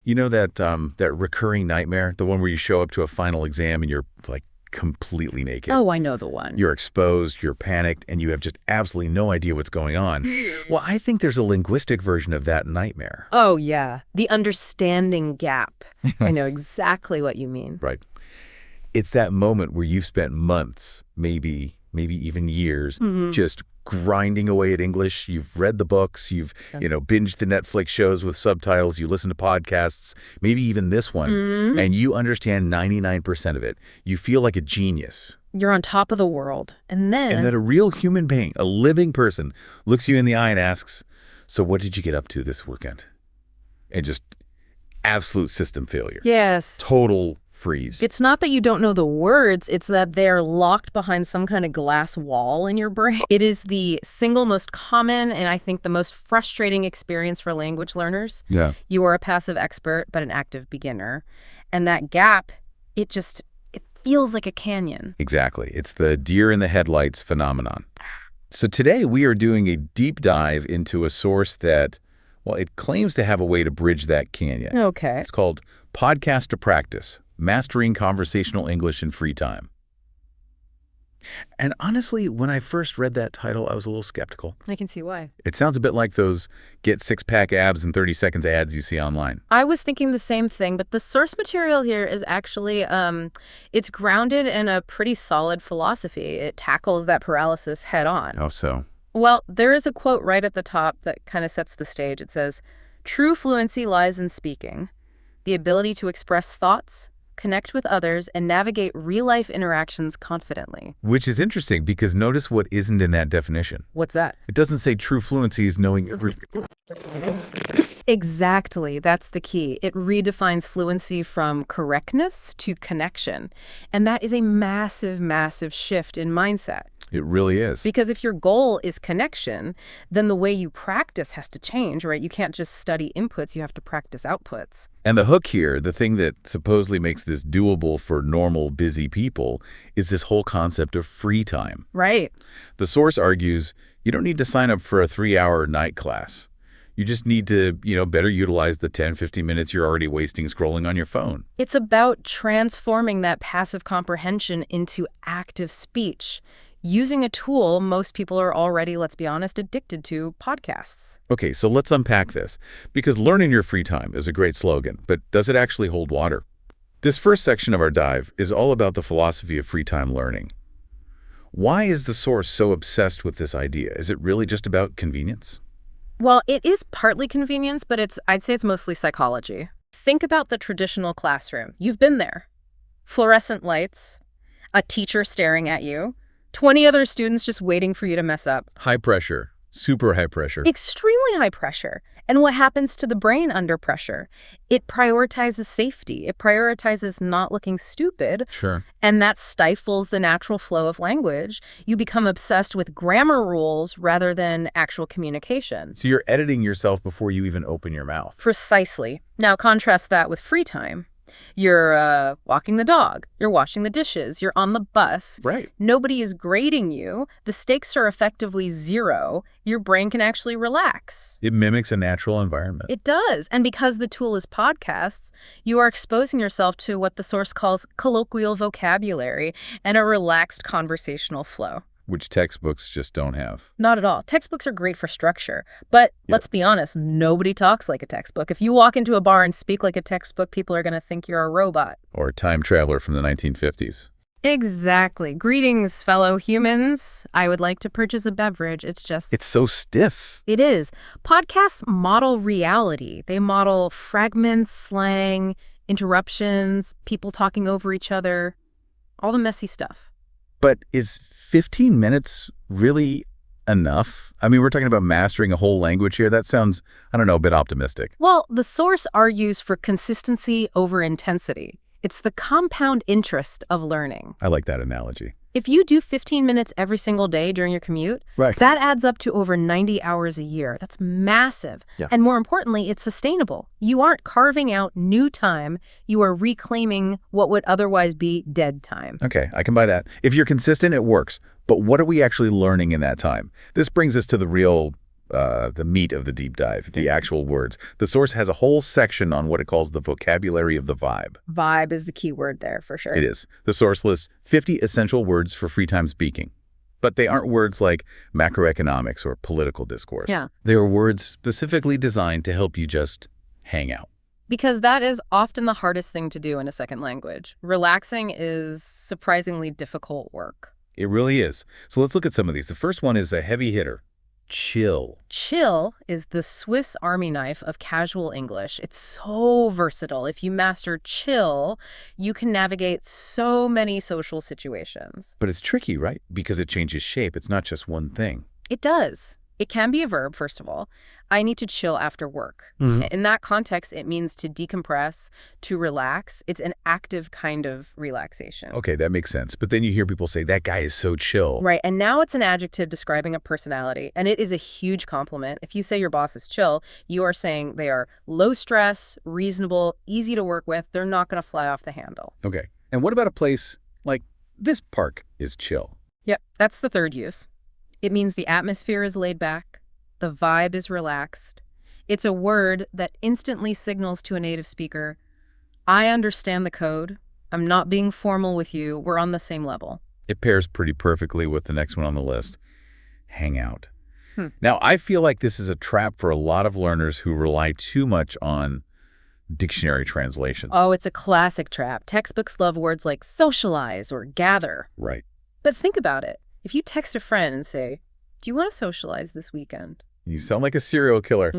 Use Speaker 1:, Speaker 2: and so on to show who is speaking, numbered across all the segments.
Speaker 1: You know that recurring nightmare, the one where you show up to a final exam and you're like completely naked.
Speaker 2: Oh, I know the one.
Speaker 1: You're exposed, you're panicked, and you have just absolutely no idea what's going on. Well, I think there's a linguistic version of that nightmare.
Speaker 2: Oh, yeah. The understanding gap. I know exactly what you mean.
Speaker 1: Right. It's that moment where you've spent months, maybe even years, just grinding away at English. You've read the books, you've, binged the Netflix shows with subtitles, you listen to podcasts, maybe even this one, and you understand 99% of it. You feel like a genius.
Speaker 2: You're on top of the world. And then
Speaker 1: a real human being, a living person, looks you in the eye and asks, so what did you get up to this weekend? And just absolute system failure.
Speaker 2: Yes.
Speaker 1: Total freeze.
Speaker 2: It's not that you don't know the words, it's that they're locked behind some kind of glass wall in your brain. It is the single most common and I think the most frustrating experience for language learners.
Speaker 1: Yeah.
Speaker 2: You are a passive expert, but an active beginner. And that gap, it feels like a canyon.
Speaker 1: Exactly. It's the deer in the headlights phenomenon. So today we are doing a deep dive into a source that, well, it claims to have a way to bridge that canyon.
Speaker 2: Okay.
Speaker 1: It's called Podcast to Practice, Mastering Conversational English in Free Time. And honestly, when I first read that title, I was a little skeptical.
Speaker 2: I can see why.
Speaker 1: It sounds a bit like those get six-pack abs in 30 seconds ads you see online.
Speaker 2: I was thinking the same thing, but the source material here is actually, it's grounded in a pretty solid philosophy. It tackles that paralysis head on.
Speaker 1: How so?
Speaker 2: Well, there is a quote right at the top that kind of sets the stage. It says, "True fluency lies in speaking, the ability to express thoughts, connect with others, and navigate real-life interactions confidently."
Speaker 1: Which is interesting because notice what isn't in that definition.
Speaker 2: What's that?
Speaker 1: It doesn't say true fluency is knowing everything.
Speaker 2: Exactly. That's the key. It redefines fluency from correctness to connection. And that is a massive, massive shift in mindset.
Speaker 1: It really is.
Speaker 2: Because if your goal is connection, then the way you practice has to change, right? You can't just study inputs, you have to practice outputs.
Speaker 1: And the hook here, the thing that supposedly makes this doable for normal, busy people, is this whole concept of free time.
Speaker 2: Right.
Speaker 1: The source argues you don't need to sign up for a 3-hour night class. You just need to, better utilize the 10, 15 minutes you're already wasting scrolling on your phone.
Speaker 2: It's about transforming that passive comprehension into active speech, using a tool most people are already, let's be honest, addicted to, podcasts.
Speaker 1: Okay, so let's unpack this, because learn in your free time is a great slogan, but does it actually hold water? This first section of our dive is all about the philosophy of free time learning. Why is the source so obsessed with this idea? Is it really just about convenience?
Speaker 2: Well, it is partly convenience, but I'd say it's mostly psychology. Think about the traditional classroom. You've been there. Fluorescent lights, a teacher staring at you, 20 other students just waiting for you to mess up.
Speaker 1: High pressure, super high pressure.
Speaker 2: Extremely high pressure. And what happens to the brain under pressure? It prioritizes safety. It prioritizes not looking stupid.
Speaker 1: Sure.
Speaker 2: And that stifles the natural flow of language. You become obsessed with grammar rules rather than actual communication.
Speaker 1: So you're editing yourself before you even open your mouth.
Speaker 2: Precisely. Now contrast that with free time. You're walking the dog, you're washing the dishes, you're on the bus.
Speaker 1: Right.
Speaker 2: Nobody is grading you. The stakes are effectively zero. Your brain can actually relax.
Speaker 1: It mimics a natural environment.
Speaker 2: It does. And because the tool is podcasts, you are exposing yourself to what the source calls colloquial vocabulary and a relaxed conversational flow.
Speaker 1: Which textbooks just don't have.
Speaker 2: Not at all. Textbooks are great for structure. But let's be honest, nobody talks like a textbook. If you walk into a bar and speak like a textbook, people are going to think you're a robot.
Speaker 1: Or a time traveler from the 1950s.
Speaker 2: Exactly. Greetings, fellow humans. I would like to purchase a beverage.
Speaker 1: It's so stiff.
Speaker 2: It is. Podcasts model reality. They model fragments, slang, interruptions, people talking over each other, all the messy stuff.
Speaker 1: But is 15 minutes really enough? I mean, we're talking about mastering a whole language here. That sounds, a bit optimistic.
Speaker 2: Well, the source argues for consistency over intensity. It's the compound interest of learning.
Speaker 1: I like that analogy.
Speaker 2: If you do 15 minutes every single day during your commute,
Speaker 1: Right.
Speaker 2: that adds up to over 90 hours a year. That's massive.
Speaker 1: Yeah.
Speaker 2: And more importantly, it's sustainable. You aren't carving out new time. You are reclaiming what would otherwise be dead time.
Speaker 1: Okay, I can buy that. If you're consistent, it works. But what are we actually learning in that time? This brings us to the real the meat of the deep dive, the actual words. The source has a whole section on what it calls the vocabulary of the vibe.
Speaker 2: Vibe is the key word there, for sure.
Speaker 1: It is. The source lists 50 essential words for free time speaking. But they aren't words like macroeconomics or political discourse.
Speaker 2: Yeah.
Speaker 1: They are words specifically designed to help you just hang out.
Speaker 2: Because that is often the hardest thing to do in a second language. Relaxing is surprisingly difficult work.
Speaker 1: It really is. So let's look at some of these. The first one is a heavy hitter. Chill.
Speaker 2: Chill is the Swiss Army knife of casual English. It's so versatile. If you master chill, you can navigate so many social situations.
Speaker 1: But it's tricky, right? Because it changes shape. It's not just one thing.
Speaker 2: It does. It can be a verb, first of all. I need to chill after work.
Speaker 1: Mhm.
Speaker 2: In that context, it means to decompress, to relax. It's an active kind of relaxation.
Speaker 1: Okay, that makes sense. But then you hear people say, that guy is so chill.
Speaker 2: Right, and now it's an adjective describing a personality, and it is a huge compliment. If you say your boss is chill, you are saying they are low stress, reasonable, easy to work with. They're not going to fly off the handle.
Speaker 1: Okay. And what about a place like this park is chill?
Speaker 2: Yep, that's the third use. It means the atmosphere is laid back, the vibe is relaxed. It's a word that instantly signals to a native speaker, I understand the code. I'm not being formal with you. We're on the same level.
Speaker 1: It pairs pretty perfectly with the next one on the list, hang out. Now, I feel like this is a trap for a lot of learners who rely too much on dictionary translation.
Speaker 2: Oh, it's a classic trap. Textbooks love words like socialize or gather.
Speaker 1: Right.
Speaker 2: But think about it. If you text a friend and say, do you want to socialize this weekend?
Speaker 1: You sound like a serial killer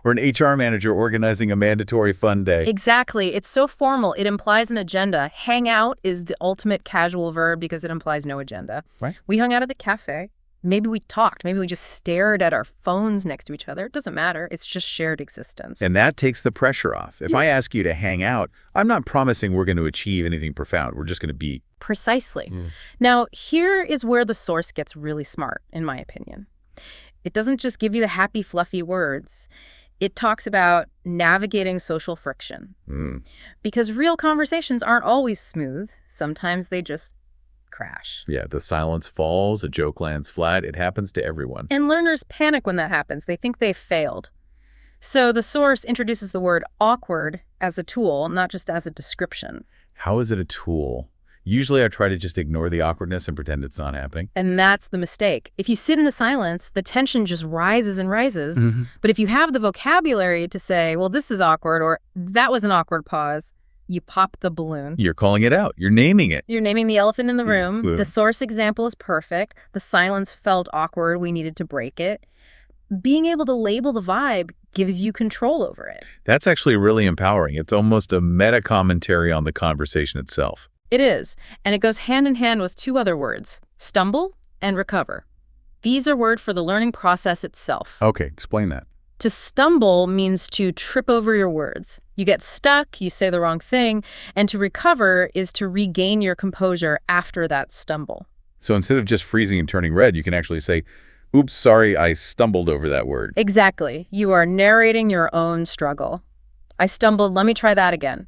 Speaker 1: or an HR manager organizing a mandatory fun day.
Speaker 2: Exactly. It's so formal. It implies an agenda. Hang out is the ultimate casual verb because it implies no agenda.
Speaker 1: Right.
Speaker 2: We hung out at the cafe. Maybe we talked. Maybe we just stared at our phones next to each other. It doesn't matter. It's just shared existence.
Speaker 1: And that takes the pressure off. If I ask you to hang out, I'm not promising we're going to achieve anything profound. We're just going to be.
Speaker 2: Precisely. Now, here is where the source gets really smart, in my opinion. It doesn't just give you the happy, fluffy words. It talks about navigating social friction. Because real conversations aren't always smooth. Sometimes they just crash.
Speaker 1: Yeah, the silence falls, a joke lands flat. It happens to everyone.
Speaker 2: And learners panic when that happens. They think they've failed. So the source introduces the word awkward as a tool, not just as a description.
Speaker 1: How is it a tool? Usually I try to just ignore the awkwardness and pretend it's not happening.
Speaker 2: And that's the mistake. If you sit in the silence, the tension just rises and rises. But if you have the vocabulary to say, well, this is awkward, or that was an awkward pause, you pop the balloon.
Speaker 1: You're calling it out. You're naming it.
Speaker 2: You're naming the elephant in the room.
Speaker 1: Boom.
Speaker 2: The source example is perfect. The silence felt awkward. We needed to break it. Being able to label the vibe gives you control over it.
Speaker 1: That's actually really empowering. It's almost a meta commentary on the conversation itself.
Speaker 2: It is, and it goes hand in hand with two other words, stumble and recover. These are words for the learning process itself.
Speaker 1: Okay, explain that.
Speaker 2: To stumble means to trip over your words. You get stuck, you say the wrong thing, and to recover is to regain your composure after that stumble.
Speaker 1: So instead of just freezing and turning red, you can actually say, oops, sorry, I stumbled over that word.
Speaker 2: Exactly. You are narrating your own struggle. I stumbled, let me try that again.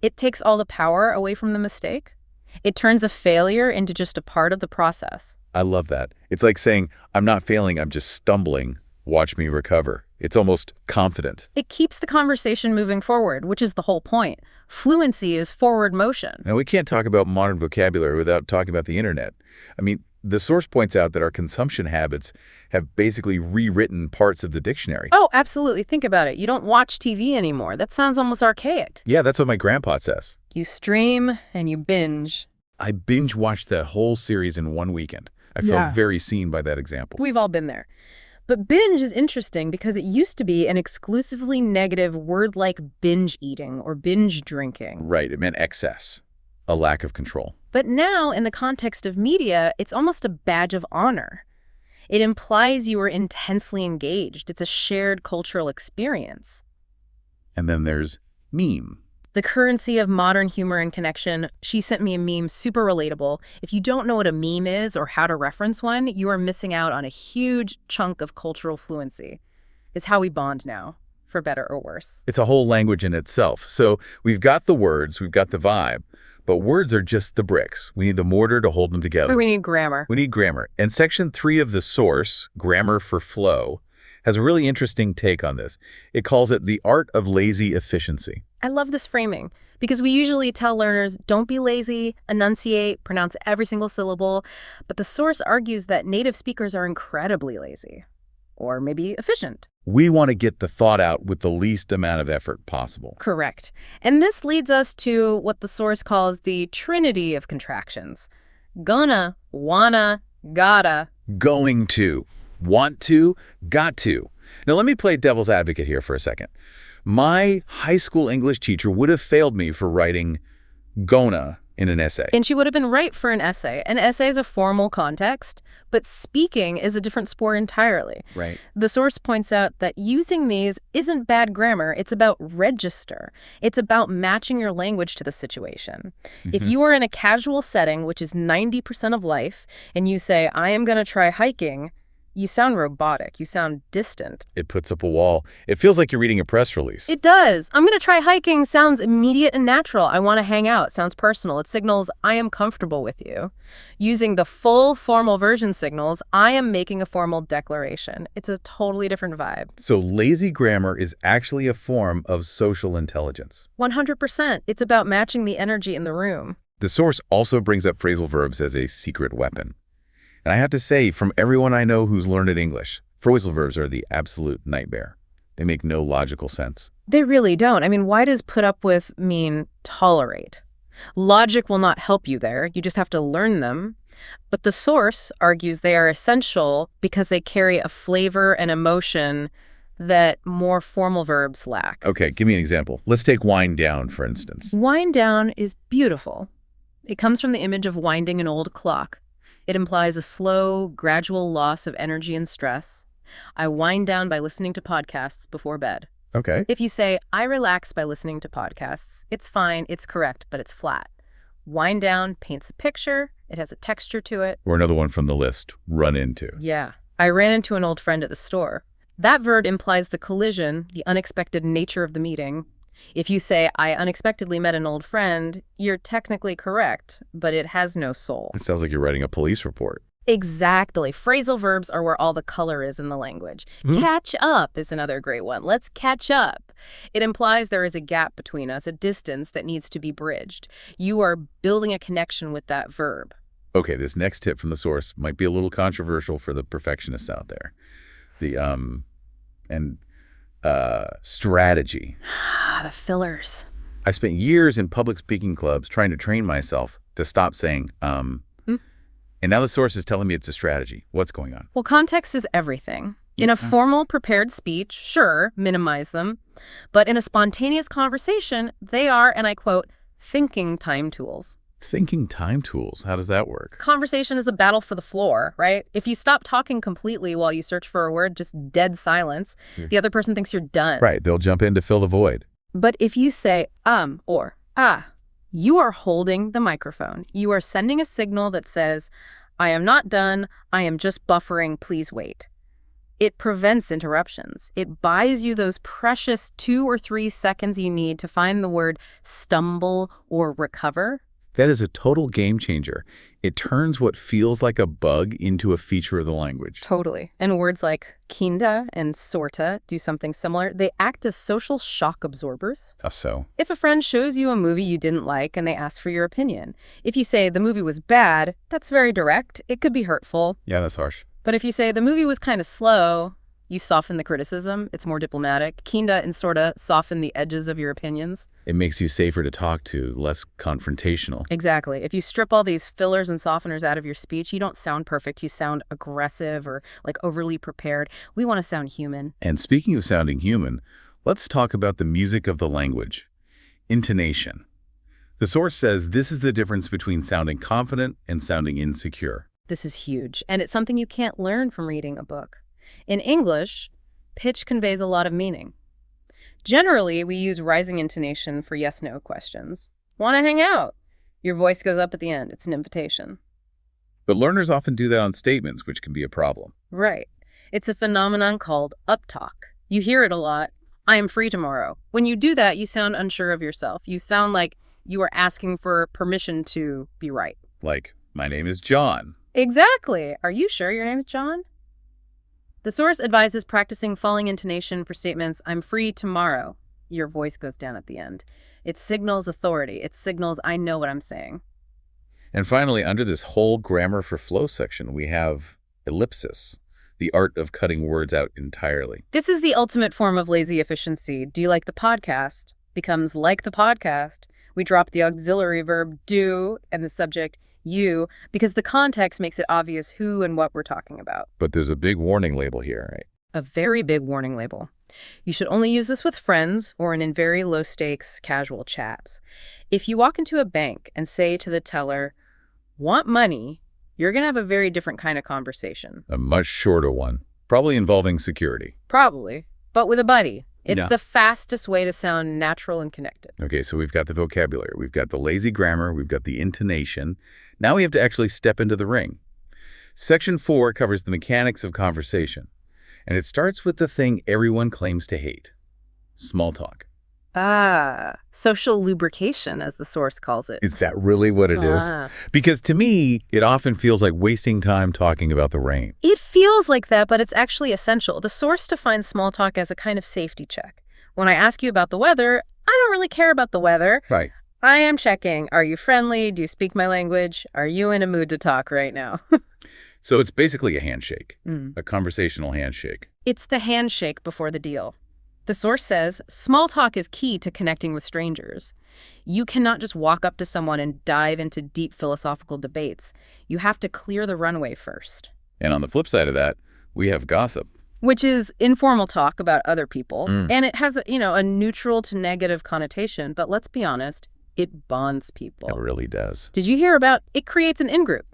Speaker 2: It takes all the power away from the mistake. It turns a failure into just a part of the process.
Speaker 1: I love that. It's like saying, I'm not failing, I'm just stumbling. Watch me recover. It's almost confident.
Speaker 2: It keeps the conversation moving forward, which is the whole point. Fluency is forward motion.
Speaker 1: Now, we can't talk about modern vocabulary without talking about the internet. I mean, the source points out that our consumption habits have basically rewritten parts of the dictionary.
Speaker 2: Oh, absolutely. Think about it. You don't watch TV anymore. That sounds almost archaic.
Speaker 1: Yeah, that's what my grandpa says.
Speaker 2: You stream and you binge.
Speaker 1: I binge watched that whole series in one weekend. I felt very seen by that example.
Speaker 2: We've all been there. But binge is interesting because it used to be an exclusively negative word like binge eating or binge drinking.
Speaker 1: Right, it meant excess, a lack of control.
Speaker 2: But now, in the context of media, it's almost a badge of honor. It implies you are intensely engaged. It's a shared cultural experience.
Speaker 1: And then there's meme.
Speaker 2: The currency of modern humor and connection. She sent me a meme, super relatable. If you don't know what a meme is or how to reference one, you are missing out on a huge chunk of cultural fluency. It's how we bond now, for better or worse.
Speaker 1: It's a whole language in itself. So we've got the words, we've got the vibe, but words are just the bricks. We need the mortar to hold them together.
Speaker 2: We need grammar.
Speaker 1: We need grammar. And section 3 of the source, grammar for flow, has a really interesting take on this. It calls it the art of lazy efficiency.
Speaker 2: I love this framing because we usually tell learners, don't be lazy, enunciate, pronounce every single syllable. But the source argues that native speakers are incredibly lazy, or maybe efficient.
Speaker 1: We want to get the thought out with the least amount of effort possible.
Speaker 2: Correct. And this leads us to what the source calls the trinity of contractions. Gonna, wanna, gotta.
Speaker 1: Going to, want to, got to. Now let me play devil's advocate here for a second. My high school English teacher would have failed me for writing gonna in an essay.
Speaker 2: And she would have been right for an essay. An essay is a formal context, but speaking is a different sport entirely.
Speaker 1: Right.
Speaker 2: The source points out that using these isn't bad grammar. It's about register. It's about matching your language to the situation. If you are in a casual setting, which is 90% of life, and you say, I am going to try hiking, you sound robotic. You sound distant.
Speaker 1: It puts up a wall. It feels like you're reading a press release.
Speaker 2: It does. I'm going to try hiking sounds immediate and natural. I want to hang out. Sounds personal. It signals I am comfortable with you. Using the full formal version signals I am making a formal declaration. It's a totally different vibe.
Speaker 1: So lazy grammar is actually a form of social intelligence.
Speaker 2: 100%. It's about matching the energy in the room.
Speaker 1: The source also brings up phrasal verbs as a secret weapon. And I have to say, from everyone I know who's learned English, phrasal verbs are the absolute nightmare. They make no logical sense.
Speaker 2: They really don't. I mean, why does put up with mean tolerate? Logic will not help you there. You just have to learn them. But the source argues they are essential because they carry a flavor and emotion that more formal verbs lack.
Speaker 1: Okay, give me an example. Let's take wind down, for instance.
Speaker 2: Wind down is beautiful. It comes from the image of winding an old clock. It implies a slow, gradual loss of energy and stress. I wind down by listening to podcasts before bed.
Speaker 1: Okay.
Speaker 2: If you say, I relax by listening to podcasts, it's fine, it's correct, but it's flat. Wind down paints a picture, it has a texture to it.
Speaker 1: Or another one from the list, run into.
Speaker 2: Yeah. I ran into an old friend at the store. That verb implies the collision, the unexpected nature of the meeting. If you say, I unexpectedly met an old friend, you're technically correct, but it has no soul.
Speaker 1: It sounds like you're writing a police report.
Speaker 2: Exactly. Phrasal verbs are where all the color is in the language. Catch up is another great one. Let's catch up. It implies there is a gap between us, a distance that needs to be bridged. You are building a connection with that verb.
Speaker 1: Okay, this next tip from the source might be a little controversial for the perfectionists out there. Strategy.
Speaker 2: The fillers.
Speaker 1: I spent years in public speaking clubs trying to train myself to stop saying, And now the source is telling me it's a strategy. What's going on?
Speaker 2: Well, context is everything. In a formal, prepared speech, sure, minimize them. But in a spontaneous conversation, they are, and I quote, thinking time tools.
Speaker 1: Thinking time tools. How does that work?
Speaker 2: Conversation is a battle for the floor, right? If you stop talking completely while you search for a word, just dead silence, the other person thinks you're done.
Speaker 1: Right. They'll jump in to fill the void.
Speaker 2: But if you say or you are holding the microphone. You are sending a signal that says, I am not done. I am just buffering. Please wait. It prevents interruptions. It buys you those precious 2 or 3 seconds you need to find the word stumble or recover.
Speaker 1: That is a total game changer. It turns what feels like a bug into a feature of the language.
Speaker 2: Totally. And words like kinda and sorta do something similar. They act as social shock absorbers.
Speaker 1: How so?
Speaker 2: If a friend shows you a movie you didn't like and they ask for your opinion, if you say the movie was bad, that's very direct. It could be hurtful.
Speaker 1: Yeah, that's harsh.
Speaker 2: But if you say the movie was kind of slow, you soften the criticism. It's more diplomatic. Kinda and sorta soften the edges of your opinions.
Speaker 1: It makes you safer to talk to, less confrontational.
Speaker 2: Exactly. If you strip all these fillers and softeners out of your speech, you don't sound perfect. You sound aggressive or like overly prepared. We want to sound human.
Speaker 1: And speaking of sounding human, let's talk about the music of the language. Intonation. The source says this is the difference between sounding confident and sounding insecure.
Speaker 2: This is huge. And it's something you can't learn from reading a book. In English, pitch conveys a lot of meaning. Generally, we use rising intonation for yes-no questions. Want to hang out? Your voice goes up at the end. It's an invitation.
Speaker 1: But learners often do that on statements, which can be a problem.
Speaker 2: Right. It's a phenomenon called uptalk. You hear it a lot. I am free tomorrow. When you do that, you sound unsure of yourself. You sound like you are asking for permission to be right.
Speaker 1: Like, my name is John.
Speaker 2: Exactly. Are you sure your name's John? The source advises practicing falling intonation for statements, I'm free tomorrow. Your voice goes down at the end. It signals authority. It signals I know what I'm saying.
Speaker 1: And finally, under this whole grammar for flow section, we have ellipsis, the art of cutting words out entirely.
Speaker 2: This is the ultimate form of lazy efficiency. Do you like the podcast? Becomes like the podcast. We drop the auxiliary verb do and the subject you because the context makes it obvious who and what we're talking about.
Speaker 1: But there's a big warning label here, right?
Speaker 2: A very big warning label. You should only use this with friends or in very low-stakes casual chats. If you walk into a bank and say to the teller, want money, you're going to have a very different kind of conversation.
Speaker 1: A much shorter one, probably involving security.
Speaker 2: Probably, but with a buddy. It's
Speaker 1: Yeah.
Speaker 2: the fastest way to sound natural and connected.
Speaker 1: Okay, so we've got the vocabulary, we've got the lazy grammar, we've got the intonation. Now we have to actually step into the ring. Section 4 covers the mechanics of conversation, and it starts with the thing everyone claims to hate, small talk.
Speaker 2: Social lubrication, as the source calls it.
Speaker 1: Is that really what it is? Because to me, it often feels like wasting time talking about the rain.
Speaker 2: It feels like that, but it's actually essential. The source defines small talk as a kind of safety check. When I ask you about the weather, I don't really care about the weather.
Speaker 1: Right.
Speaker 2: I am checking. Are you friendly? Do you speak my language? Are you in a mood to talk right now?
Speaker 1: So it's basically a handshake, a conversational handshake.
Speaker 2: It's the handshake before the deal. The source says small talk is key to connecting with strangers. You cannot just walk up to someone and dive into deep philosophical debates. You have to clear the runway first.
Speaker 1: And on the flip side of that, we have gossip.
Speaker 2: Which is informal talk about other people. And it has a neutral to negative connotation. But let's be honest, it bonds people.
Speaker 1: It really does.
Speaker 2: Did you hear about it creates an in-group?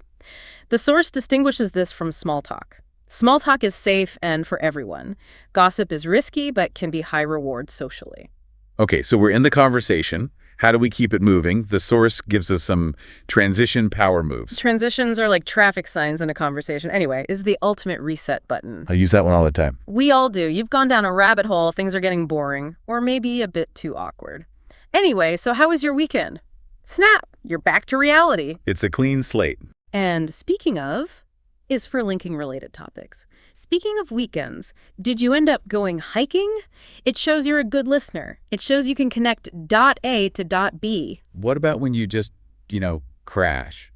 Speaker 2: The source distinguishes this from small talk. Small talk is safe and for everyone. Gossip is risky, but can be high reward socially.
Speaker 1: Okay, so we're in the conversation. How do we keep it moving? The source gives us some transition power moves.
Speaker 2: Transitions are like traffic signs in a conversation. Anyway, is the ultimate reset button.
Speaker 1: I use that one all the time.
Speaker 2: We all do. You've gone down a rabbit hole, things are getting boring, or maybe a bit too awkward. Anyway, so how was your weekend? Snap, you're back to reality.
Speaker 1: It's a clean slate.
Speaker 2: And speaking of, is for linking related topics. Speaking of weekends, did you end up going hiking? It shows you're a good listener. It shows you can connect dot A to dot B.
Speaker 1: What about when you just, crash?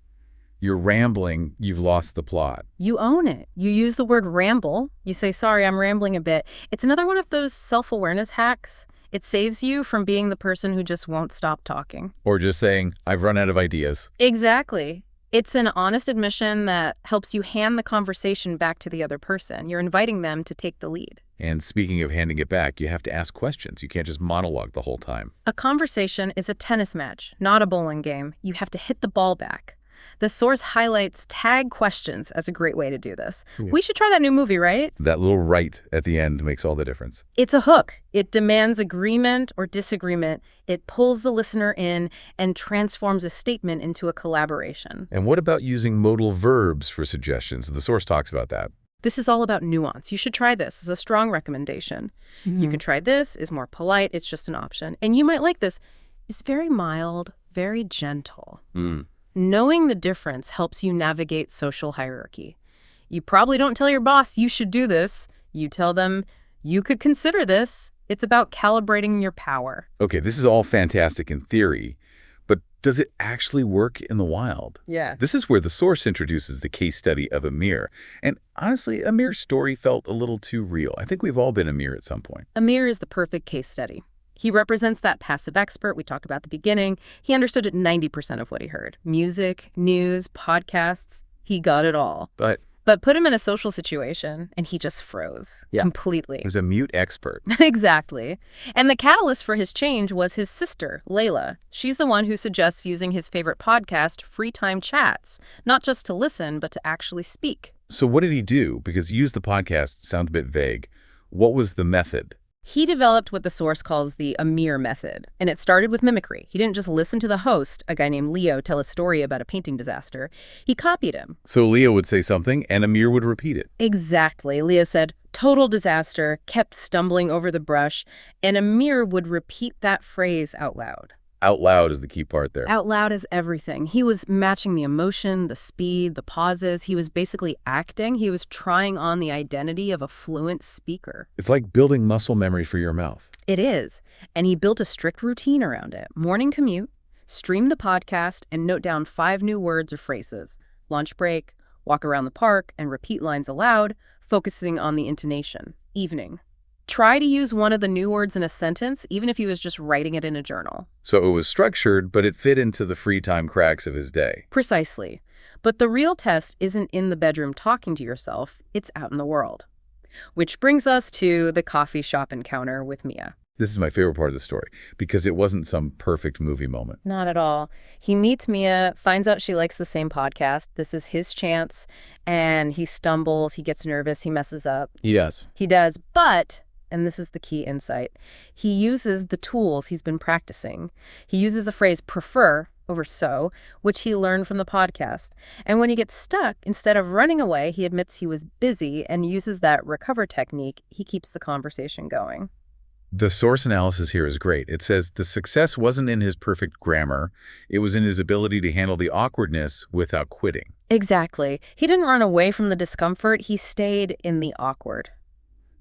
Speaker 1: You're rambling, you've lost the plot.
Speaker 2: You own it. You use the word ramble. You say, sorry, I'm rambling a bit. It's another one of those self-awareness hacks. It saves you from being the person who just won't stop talking.
Speaker 1: Or just saying, I've run out of ideas.
Speaker 2: Exactly. It's an honest admission that helps you hand the conversation back to the other person. You're inviting them to take the lead.
Speaker 1: And speaking of handing it back, you have to ask questions. You can't just monologue the whole time.
Speaker 2: A conversation is a tennis match, not a bowling game. You have to hit the ball back. The source highlights tag questions as a great way to do this.
Speaker 1: Yeah.
Speaker 2: We should try that new movie, right?
Speaker 1: That little right at the end makes all the difference.
Speaker 2: It's a hook. It demands agreement or disagreement. It pulls the listener in and transforms a statement into a collaboration.
Speaker 1: And what about using modal verbs for suggestions? The source talks about that.
Speaker 2: This is all about nuance. You should try this as a strong recommendation. You can try this, is more polite, it's just an option. And you might like this. It's very mild, very gentle. Knowing the difference helps you navigate social hierarchy. You probably don't tell your boss you should do this. You tell them you could consider this. It's about calibrating your power.
Speaker 1: Okay, this is all fantastic in theory, but does it actually work in the wild?
Speaker 2: Yeah.
Speaker 1: This is where the source introduces the case study of Amir. And honestly, Amir's story felt a little too real. I think we've all been Amir at some point.
Speaker 2: Amir is the perfect case study. He represents that passive expert we talked about at the beginning. He understood 90% of what he heard. Music, news, podcasts. He got it all.
Speaker 1: But
Speaker 2: put him in a social situation, and he just froze completely.
Speaker 1: he was a mute expert.
Speaker 2: Exactly. And the catalyst for his change was his sister, Layla. She's the one who suggests using his favorite podcast, Free Time Chats, not just to listen, but to actually speak.
Speaker 1: So what did he do? Because use the podcast sounds a bit vague. What was the method?
Speaker 2: He developed what the source calls the Amir method, and it started with mimicry. He didn't just listen to the host, a guy named Leo, tell a story about a painting disaster. He copied him.
Speaker 1: So Leo would say something, and Amir would repeat it.
Speaker 2: Exactly. Leo said, total disaster, kept stumbling over the brush, and Amir would repeat that phrase out loud.
Speaker 1: Out loud is the key part there.
Speaker 2: Out loud is everything. He was matching the emotion, the speed, the pauses. He was basically acting. He was trying on the identity of a fluent speaker.
Speaker 1: It's like building muscle memory for your mouth.
Speaker 2: It is. And he built a strict routine around it. Morning commute, stream the podcast, and note down 5 new words or phrases. Lunch break, walk around the park, and repeat lines aloud, focusing on the intonation. Evening. Try to use one of the new words in a sentence, even if he was just writing it in a journal.
Speaker 1: So it was structured, but it fit into the free time cracks of his day.
Speaker 2: Precisely. But the real test isn't in the bedroom talking to yourself, it's out in the world. Which brings us to the coffee shop encounter with Mia.
Speaker 1: This is my favorite part of the story, because it wasn't some perfect movie moment.
Speaker 2: Not at all. He meets Mia, finds out she likes the same podcast. This is his chance, and he stumbles, he gets nervous, he messes up.
Speaker 1: He does.
Speaker 2: He does, but, and this is the key insight, he uses the tools he's been practicing. He uses the phrase prefer over so, which he learned from the podcast. And when he gets stuck, instead of running away, he admits he was busy and uses that recover technique. He keeps the conversation going.
Speaker 1: The source analysis here is great. It says the success wasn't in his perfect grammar. It was in his ability to handle the awkwardness without quitting.
Speaker 2: Exactly. He didn't run away from the discomfort. He stayed in the awkward.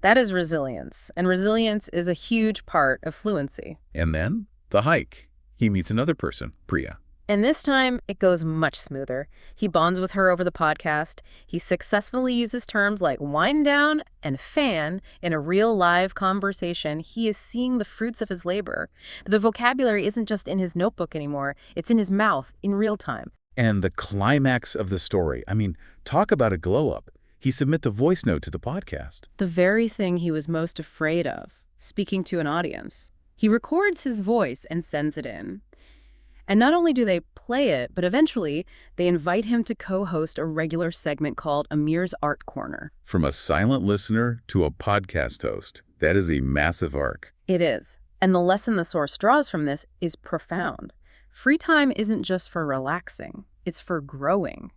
Speaker 2: That is resilience, and resilience is a huge part of fluency.
Speaker 1: And then, the hike. He meets another person, Priya.
Speaker 2: And this time, it goes much smoother. He bonds with her over the podcast. He successfully uses terms like wind down and fan in a real live conversation. He is seeing the fruits of his labor. The vocabulary isn't just in his notebook anymore. It's in his mouth, in real time.
Speaker 1: And the climax of the story. I mean, talk about a glow-up. He submits a voice note to the podcast.
Speaker 2: The very thing he was most afraid of, speaking to an audience. He records his voice and sends it in. And not only do they play it, but eventually they invite him to co-host a regular segment called Amir's Art Corner.
Speaker 1: From a silent listener to a podcast host. That is a massive arc.
Speaker 2: It is. And the lesson the source draws from this is profound. Free time isn't just for relaxing. It's for growing.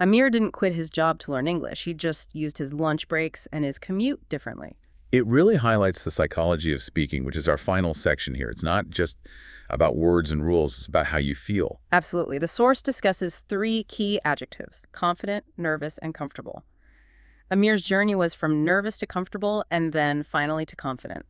Speaker 2: Amir didn't quit his job to learn English. He just used his lunch breaks and his commute differently.
Speaker 1: It really highlights the psychology of speaking, which is our final section here. It's not just about words and rules. It's about how you feel.
Speaker 2: Absolutely. The source discusses 3 key adjectives: confident, nervous, and comfortable. Amir's journey was from nervous to comfortable and then finally to confident.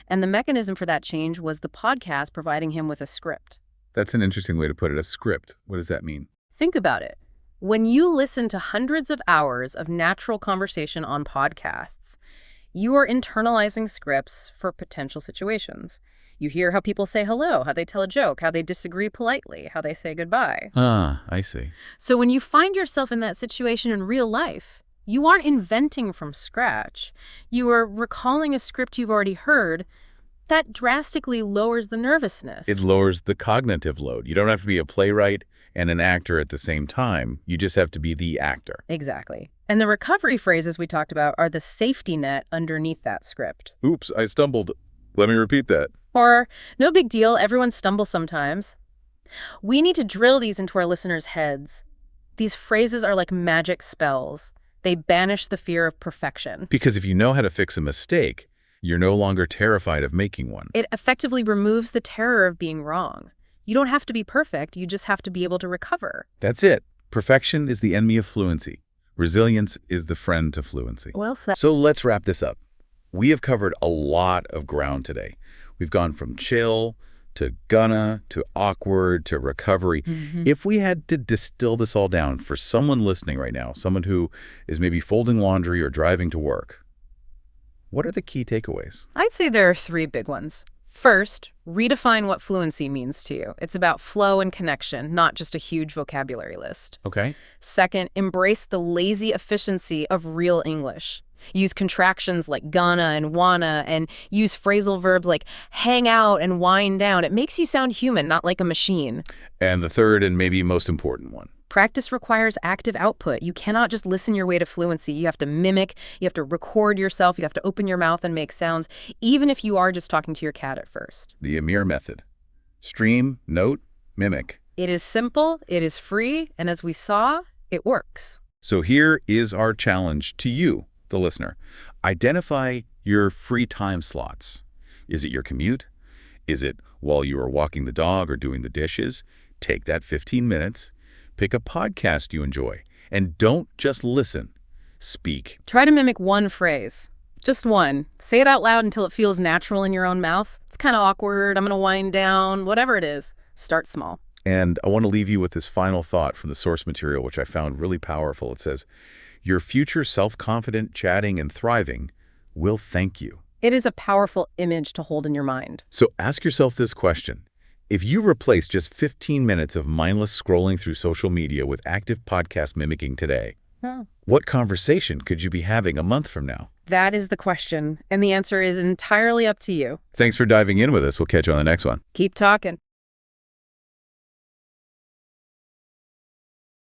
Speaker 2: And the mechanism for that change was the podcast providing him with a script.
Speaker 1: That's an interesting way to put it, a script. What does that mean?
Speaker 2: Think about it. When you listen to hundreds of hours of natural conversation on podcasts, you are internalizing scripts for potential situations. You hear how people say hello, how they tell a joke, how they disagree politely, how they say goodbye.
Speaker 1: Ah, I see.
Speaker 2: So when you find yourself in that situation in real life, you aren't inventing from scratch. You are recalling a script you've already heard. That drastically lowers the nervousness.
Speaker 1: It lowers the cognitive load. You don't have to be a playwright and an actor at the same time. You just have to be the actor.
Speaker 2: Exactly. And the recovery phrases we talked about are the safety net underneath that script.
Speaker 1: Oops, I stumbled. Let me repeat that.
Speaker 2: Or, no big deal, everyone stumbles sometimes. We need to drill these into our listeners' heads. These phrases are like magic spells. They banish the fear of perfection.
Speaker 1: Because if you know how to fix a mistake, you're no longer terrified of making one.
Speaker 2: It effectively removes the terror of being wrong. You don't have to be perfect, you just have to be able to recover.
Speaker 1: That's it. Perfection is the enemy of fluency. Resilience is the friend to fluency.
Speaker 2: Well said.
Speaker 1: So let's wrap this up. We have covered a lot of ground today. We've gone from chill to gonna to awkward to recovery. If we had to distill this all down for someone listening right now, someone who is maybe folding laundry or driving to work, what are the key takeaways?
Speaker 2: I'd say there are 3 big ones. First, redefine what fluency means to you. It's about flow and connection, not just a huge vocabulary list.
Speaker 1: Okay.
Speaker 2: Second, embrace the lazy efficiency of real English. Use contractions like gonna and wanna, and use phrasal verbs like hang out and wind down. It makes you sound human, not like a machine.
Speaker 1: And the third and maybe most important one.
Speaker 2: Practice requires active output. You cannot just listen your way to fluency. You have to mimic, you have to record yourself, you have to open your mouth and make sounds, even if you are just talking to your cat at first.
Speaker 1: The Amir method. Stream, note, mimic.
Speaker 2: It is simple, it is free, and as we saw, it works.
Speaker 1: So here is our challenge to you, the listener. Identify your free time slots. Is it your commute? Is it while you are walking the dog or doing the dishes? Take that 15 minutes, pick a podcast you enjoy, and don't just listen. Speak.
Speaker 2: Try to mimic one phrase. Just one. Say it out loud until it feels natural in your own mouth. It's kind of awkward. I'm going to wind down. Whatever it is, start small.
Speaker 1: And I want to leave you with this final thought from the source material, which I found really powerful. It says, your future self-confident, chatting, and thriving will thank you.
Speaker 2: It is a powerful image to hold in your mind.
Speaker 1: So ask yourself this question. If you replace just 15 minutes of mindless scrolling through social media with active podcast mimicking today, what conversation could you be having a month from now?
Speaker 2: That is the question, and the answer is entirely up to you.
Speaker 1: Thanks for diving in with us. We'll catch you on the next one.
Speaker 2: Keep talking.